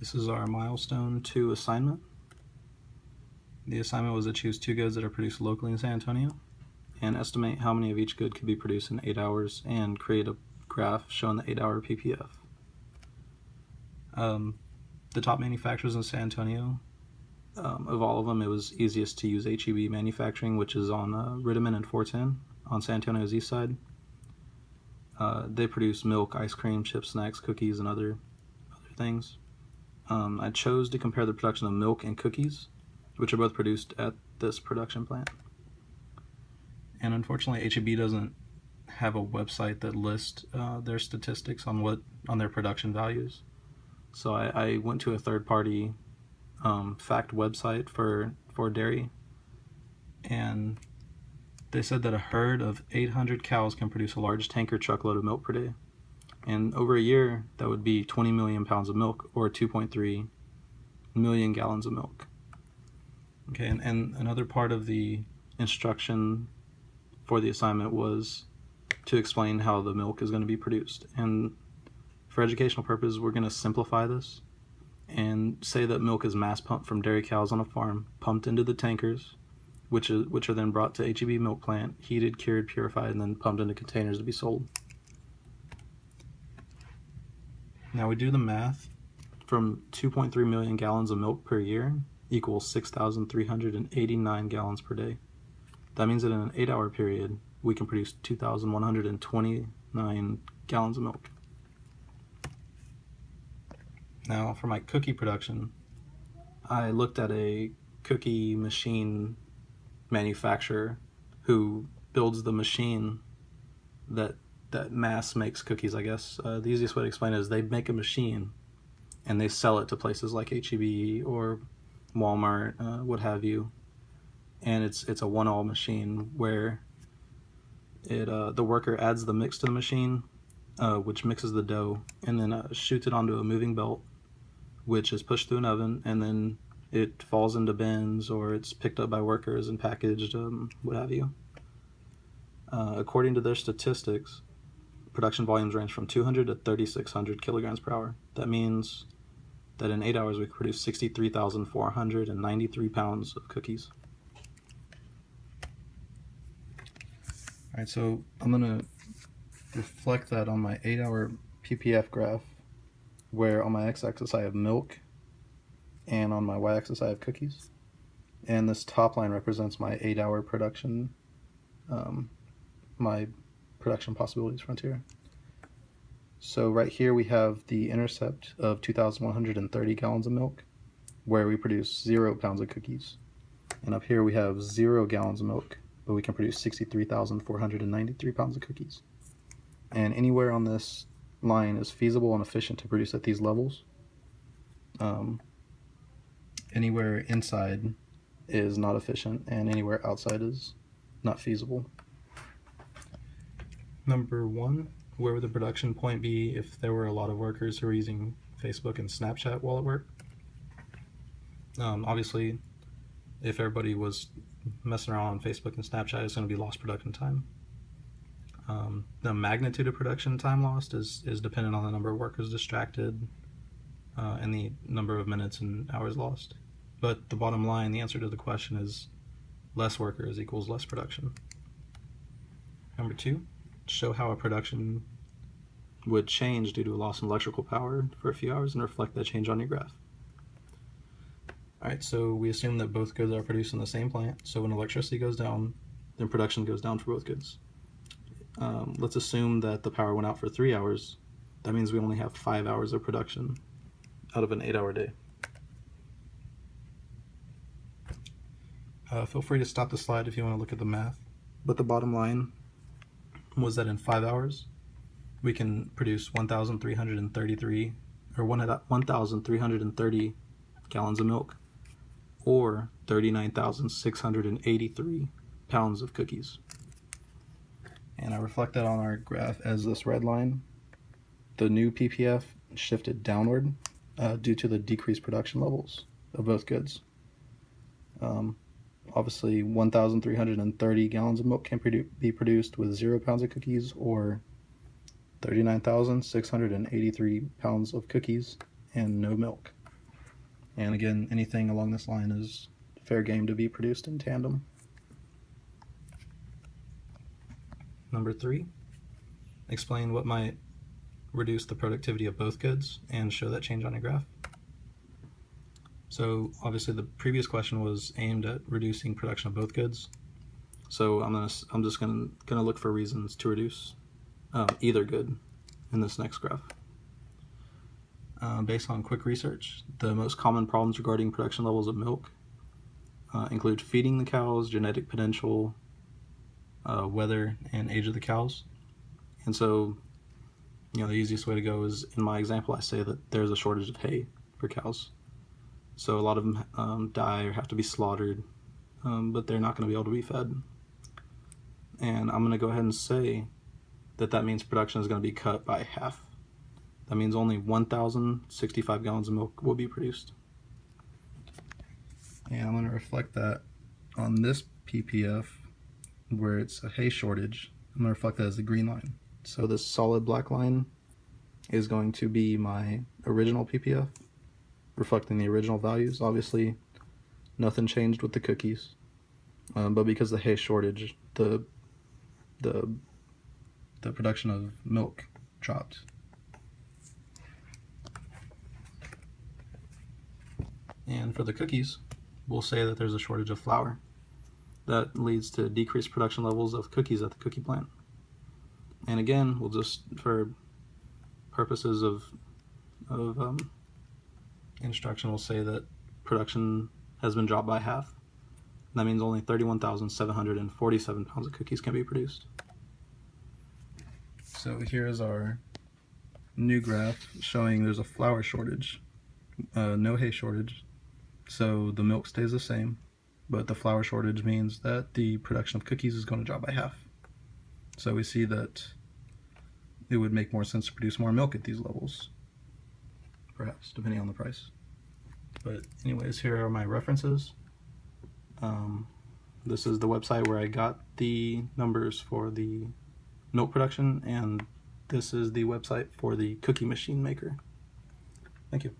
This is our Milestone 2 assignment. The assignment was to choose 2 goods that are produced locally in San Antonio and estimate how many of each good could be produced in 8 hours and create a graph showing the 8-hour PPF. The top manufacturers in San Antonio, of all of them, it was easiest to use HEB Manufacturing, which is on Rittiman and 410 on San Antonio's east side. They produce milk, ice cream, chips, snacks, cookies, and other things. I chose to compare the production of milk and cookies, which are both produced at this production plant. And unfortunately, HEB doesn't have a website that lists their statistics on their production values. So I went to a third-party fact website for dairy, and they said that a herd of 800 cows can produce a large tanker truckload of milk per day. And over a year, that would be 20 million pounds of milk, or 2.3 million gallons of milk. Okay, and another part of the instruction for the assignment was to explain how the milk is going to be produced. And for educational purposes, we're going to simplify this and say that milk is mass pumped from dairy cows on a farm, pumped into the tankers, which are then brought to HEB milk plant, heated, cured, purified, and then pumped into containers to be sold. Now we do the math. From 2.3 million gallons of milk per year equals 6,389 gallons per day. That means that in an 8-hour period, we can produce 2,129 gallons of milk. Now for my cookie production, I looked at a cookie machine manufacturer who builds the machine that mass makes cookies, I guess. The easiest way to explain it is they make a machine and they sell it to places like HEB or Walmart, what have you. And it's a one-all machine where the worker adds the mix to the machine, which mixes the dough, and then shoots it onto a moving belt, which is pushed through an oven, and then it falls into bins or it's picked up by workers and packaged, what have you. According to their statistics, production volumes range from 200 to 3,600 kilograms per hour. That means that in 8 hours we produce 63,493 pounds of cookies. Alright, so I'm going to reflect that on my 8-hour PPF graph, where on my x-axis I have milk and on my y-axis I have cookies. And this top line represents my 8-hour production, my production possibilities frontier. So right here we have the intercept of 2,130 gallons of milk, where we produce 0 pounds of cookies. And up here we have 0 gallons of milk, but we can produce 63,493 pounds of cookies. And anywhere on this line is feasible and efficient to produce at these levels. Anywhere inside is not efficient, and anywhere outside is not feasible. Number 1, where would the production point be if there were a lot of workers who were using Facebook and Snapchat while at work? Obviously, if everybody was messing around on Facebook and Snapchat, it's going to be lost production time. The magnitude of production time lost is dependent on the number of workers distracted and the number of minutes and hours lost. But the bottom line, the answer to the question is less workers equals less production. Number 2, show how a production would change due to a loss in electrical power for a few hours and reflect that change on your graph. Alright, so we assume that both goods are produced in the same plant, so when electricity goes down, then production goes down for both goods. Let's assume that the power went out for 3 hours. That means we only have 5 hours of production out of an 8-hour day. Feel free to stop the slide if you want to look at the math, but the bottom line was that in 5 hours we can produce 1,330 gallons of milk, or 39,683 pounds of cookies. And I reflect that on our graph as this red line. The new PPF shifted downward due to the decreased production levels of both goods. Obviously, 1,330 gallons of milk can be produced with 0 pounds of cookies, or 39,683 pounds of cookies and no milk. And again, anything along this line is fair game to be produced in tandem. Number 3, explain what might reduce the productivity of both goods and show that change on your graph. So obviously the previous question was aimed at reducing production of both goods. So I'm just gonna look for reasons to reduce either good in this next graph. Based on quick research, the most common problems regarding production levels of milk include feeding the cows, genetic potential, weather, and age of the cows. And so, the easiest way to go is, in my example, I say that there's a shortage of hay for cows. So a lot of them die or have to be slaughtered, but they're not going to be able to be fed. And I'm going to go ahead and say that means production is going to be cut by half. That means only 1,065 gallons of milk will be produced. And I'm going to reflect that on this PPF where it's a hay shortage. I'm going to reflect that as the green line. So this solid black line is going to be my original PPF, reflecting the original values. Obviously, nothing changed with the cookies, but because of the hay shortage, the production of milk dropped. And for the cookies, we'll say that there's a shortage of flour. That leads to decreased production levels of cookies at the cookie plant. And again, we'll just, for purposes of instruction, we'll say that production has been dropped by half. That means only 31,747 pounds of cookies can be produced. So here's our new graph showing there's a flour shortage, no hay shortage. So the milk stays the same, but the flour shortage means that the production of cookies is going to drop by half. So we see that it would make more sense to produce more milk at these levels, perhaps, depending on the price. But anyways, here are my references. This is the website where I got the numbers for the milk production, and this is the website for the cookie machine maker. Thank you.